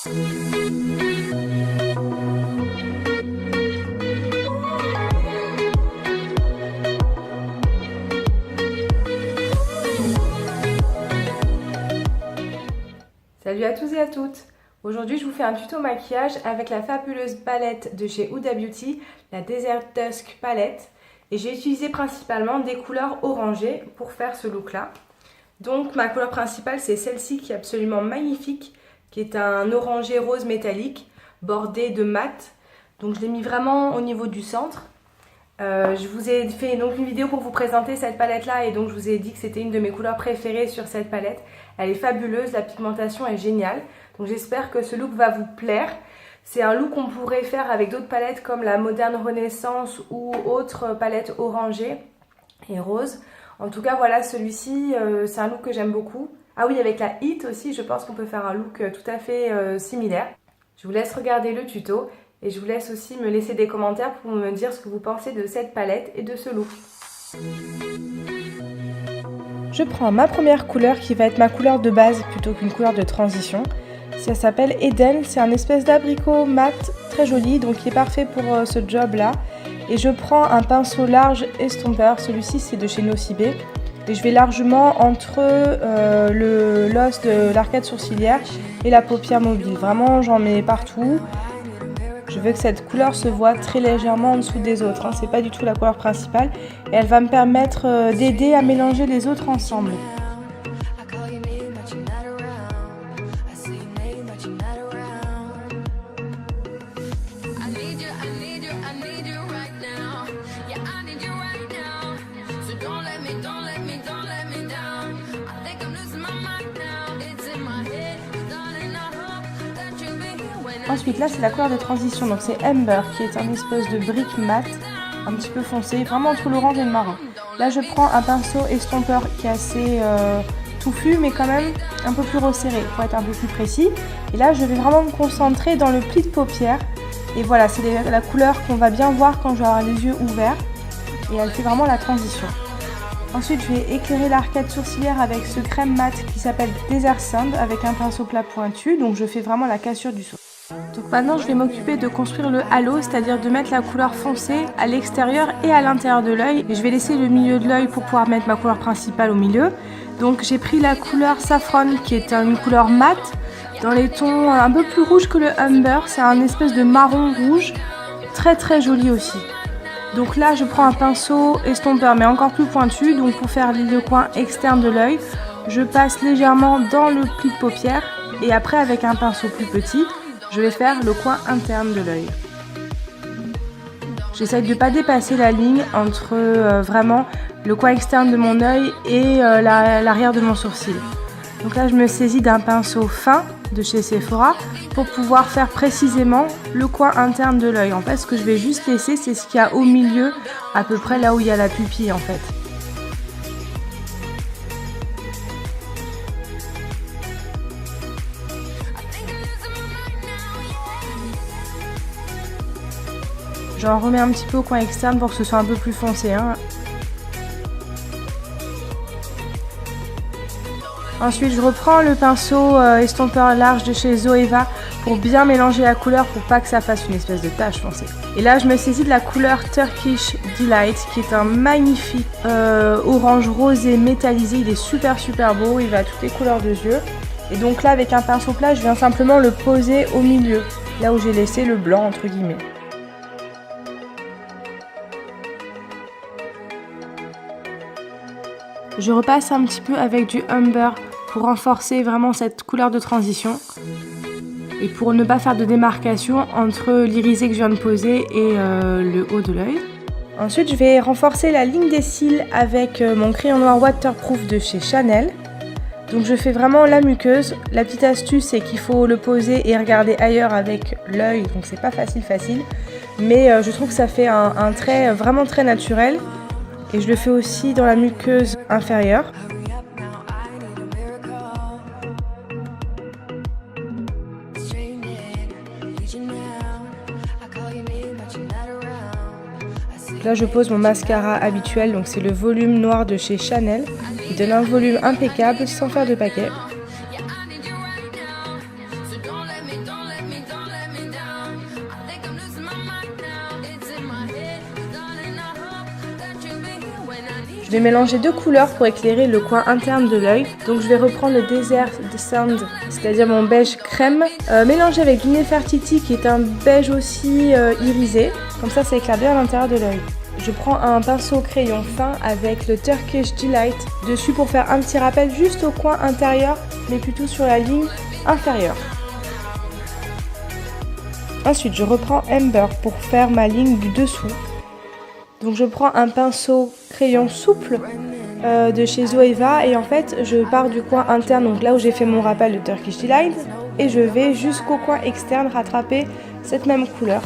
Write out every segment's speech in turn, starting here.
Salut à tous et à toutes! Aujourd'hui je vous fais un tuto maquillage avec la fabuleuse palette de chez Huda Beauty, la Desert Dusk palette. Et j'ai utilisé principalement des couleurs orangées pour faire ce look là. Donc ma couleur principale c'est celle-ci qui est absolument magnifique, qui est un orangé rose métallique bordé de mat. Donc je l'ai mis vraiment au niveau du centre. Je vous ai fait donc une vidéo pour vous présenter cette palette là et donc je vous ai dit que c'était une de mes couleurs préférées sur cette palette. Elle est fabuleuse, la pigmentation est géniale. Donc j'espère que ce look va vous plaire. C'est un look qu'on pourrait faire avec d'autres palettes comme la Moderne Renaissance ou autres palettes orangées et roses. En tout cas voilà, celui-ci c'est un look que j'aime beaucoup. Ah oui, avec la Hit aussi, je pense qu'on peut faire un look tout à fait similaire. Je vous laisse regarder le tuto. Et je vous laisse aussi me laisser des commentaires pour me dire ce que vous pensez de cette palette et de ce look. Je prends ma première couleur qui va être ma couleur de base plutôt qu'une couleur de transition. Ça s'appelle Eden, c'est un espèce d'abricot mat très joli, donc qui est parfait pour ce job là. Et je prends un pinceau large estompeur, celui-ci c'est de chez Nocibé. Et je vais largement entre l'os de l'arcade sourcilière et la paupière mobile. Vraiment j'en mets partout. Je veux que cette couleur se voit très légèrement en dessous des autres, hein. C'est pas du tout la couleur principale et elle va me permettre d'aider à mélanger les autres ensemble. Ensuite là c'est la couleur de transition, donc c'est Amber qui est un espèce de brique mat, un petit peu foncé, vraiment entre l'orange et le marron. Là je prends un pinceau estompeur qui est assez touffu mais quand même un peu plus resserré pour être un peu plus précis. Et là je vais vraiment me concentrer dans le pli de paupière. Et voilà, c'est la couleur qu'on va bien voir quand je vais avoir les yeux ouverts. Et elle fait vraiment la transition. Ensuite je vais éclairer l'arcade sourcilière avec ce crème mat qui s'appelle Desert Sand avec un pinceau plat pointu. Donc je fais vraiment la cassure du sourcil. Donc maintenant je vais m'occuper de construire le halo, c'est-à-dire de mettre la couleur foncée à l'extérieur et à l'intérieur de l'œil. Et je vais laisser le milieu de l'œil pour pouvoir mettre ma couleur principale au milieu. Donc j'ai pris la couleur Saffron qui est une couleur mat dans les tons un peu plus rouge que le Umber. C'est un espèce de marron rouge, très très joli aussi. Donc là je prends un pinceau estompeur mais encore plus pointu. Donc pour faire le coin externe de l'œil, je passe légèrement dans le pli de paupière et après avec un pinceau plus petit, je vais faire le coin interne de l'œil. J'essaye de ne pas dépasser la ligne entre vraiment le coin externe de mon œil et l'arrière de mon sourcil. Donc là je me saisis d'un pinceau fin de chez Sephora pour pouvoir faire précisément le coin interne de l'œil. En fait ce que je vais juste laisser c'est ce qu'il y a au milieu, à peu près là où il y a la pupille en fait. J'en remets un petit peu au coin externe pour que ce soit un peu plus foncé, hein. Ensuite je reprends le pinceau estompeur large de chez Zoeva pour bien mélanger la couleur pour pas que ça fasse une espèce de tache foncée. Et là je me saisis de la couleur Turkish Delight qui est un magnifique orange rosé métallisé. Il est super beau, il va à toutes les couleurs de yeux. Et donc là avec un pinceau plat je viens simplement le poser au milieu, là où j'ai laissé le blanc entre guillemets. Je repasse un petit peu avec du Umber pour renforcer vraiment cette couleur de transition et pour ne pas faire de démarcation entre l'irisé que je viens de poser et le haut de l'œil. Ensuite je vais renforcer la ligne des cils avec mon crayon noir waterproof de chez Chanel. Donc je fais vraiment la muqueuse. La petite astuce c'est qu'il faut le poser et regarder ailleurs avec l'œil, donc c'est pas facile mais je trouve que ça fait un trait vraiment très naturel. Et je le fais aussi dans la muqueuse inférieure. Là je pose mon mascara habituel, donc c'est le volume noir de chez Chanel. Il donne un volume impeccable sans faire de paquet. Je vais mélanger deux couleurs pour éclairer le coin interne de l'œil. Donc je vais reprendre le Desert Sand, c'est-à-dire mon beige crème, mélangé avec du Nefertiti qui est un beige aussi irisé. Comme ça éclaire bien à l'intérieur de l'œil. Je prends un pinceau crayon fin avec le Turkish Delight dessus pour faire un petit rappel juste au coin intérieur, mais plutôt sur la ligne inférieure. Ensuite, je reprends Amber pour faire ma ligne du dessous. Donc je prends un pinceau crayon souple de chez Zoeva et en fait je pars du coin interne, donc là où j'ai fait mon rappel de Turkish Delight, et je vais jusqu'au coin externe rattraper cette même couleur.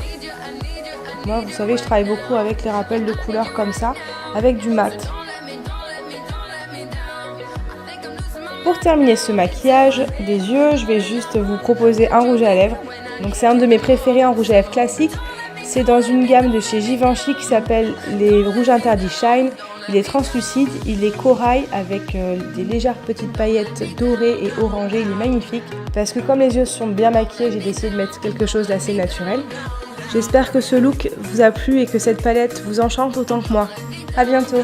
Moi, vous savez, je travaille beaucoup avec les rappels de couleurs comme ça, avec du mat. Pour terminer ce maquillage des yeux, je vais juste vous proposer un rouge à lèvres. Donc c'est un de mes préférés en rouge à lèvres classique. C'est dans une gamme de chez Givenchy qui s'appelle les rouges interdits Shine. Il est translucide, il est corail avec des légères petites paillettes dorées et orangées. Il est magnifique parce que comme les yeux sont bien maquillés, j'ai décidé de mettre quelque chose d'assez naturel. J'espère que ce look vous a plu et que cette palette vous enchante autant que moi. À bientôt!